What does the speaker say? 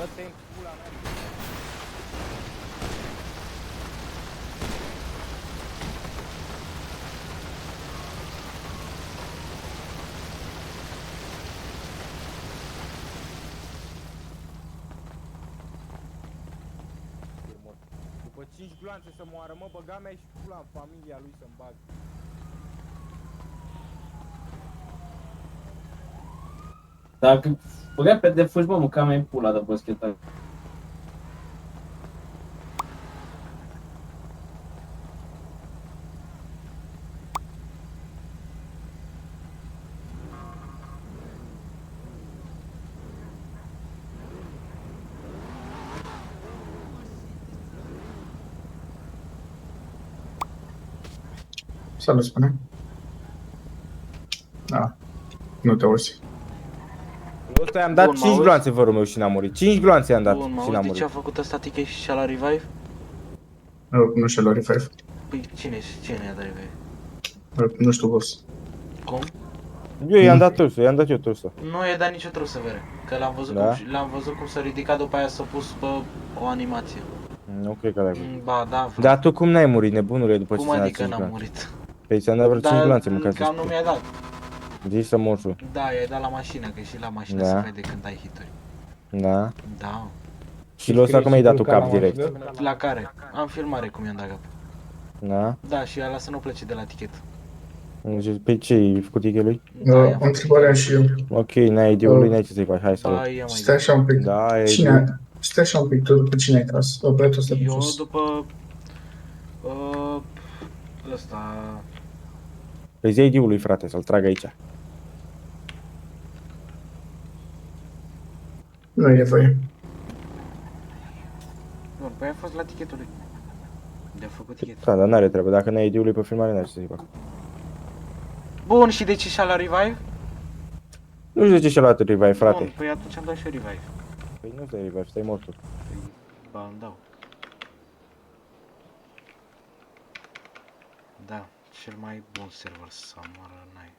Dă-te în pula mea. După 5 gloanțe să moară, mă, băga mea și pula în familia lui să-mi bag. Dacă băga pe de fugi, bă, mânca mai pula de boschetar. Salut, spune. Da, nu te auzi. Ăsta i-am dat Bun, 5 m-auzi? gloanțe, vă rog, și n-a murit. 5 gloanțe i-am dat Bun, mă și n-a auzi de ce a murit. făcut ăsta TK și la revive? Nu știu, la revive. Păi cine i-a dat revive? Nu știu, boss. Cum? Eu i-am dat trusă, i-am dat eu trusă. Nu i-a dat nicio trusă, vere. Că Da? l-am văzut cum s-a ridicat, după aia s-a pus pe o animație. Nu cred că l-ai văzut. Ba, da, frate. Dar tu cum n-ai murit, nebunule, după ce Cum ți-am dat adică 5 n-am gloanțe? murit? Păi ți-am dat vreo 5 gloanțe, mâncați cam nu mi-a dat. Zici să mor tu. Da, i-ai dat la mașină, că și la mașină Da. se vede când ai hituri. Da? Da. Și lui ăsta cum ai dat tu cap direct? La care? Am filmare cum i-am dat cap. Da? Da, și ăla să nu plece de la tichet. Pe ce ai făcut ticket lui? Da, i-am O făcut întrebare am și eu. Ok, n-ai ID-ul lui, n-ai ce să-i faci, hai să Da, văd. ia mai Stai așa un pic. Da, ai Cine? Stai așa un pic, tu după cine ai tras? Băiatul ăsta pe Eu sus. după... Ăsta... Păi zi ID-ul lui, frate, să-l trag aici. Nu e nevoie. Bun, păi a fost la tichetul lui. De-a făcut tichetul. Da, dar n-are treabă, dacă n-ai ID-ul lui pe filmare, n-ai ce să-i fac. Bun, și de ce și-a la revive? Nu știu de ce și-a luat revive, Bun, frate. păi atunci am dat și eu revive. Păi nu stai revive, stai mortul. Păi, ba, îmi dau. Da, cel mai bun server Samurai Night.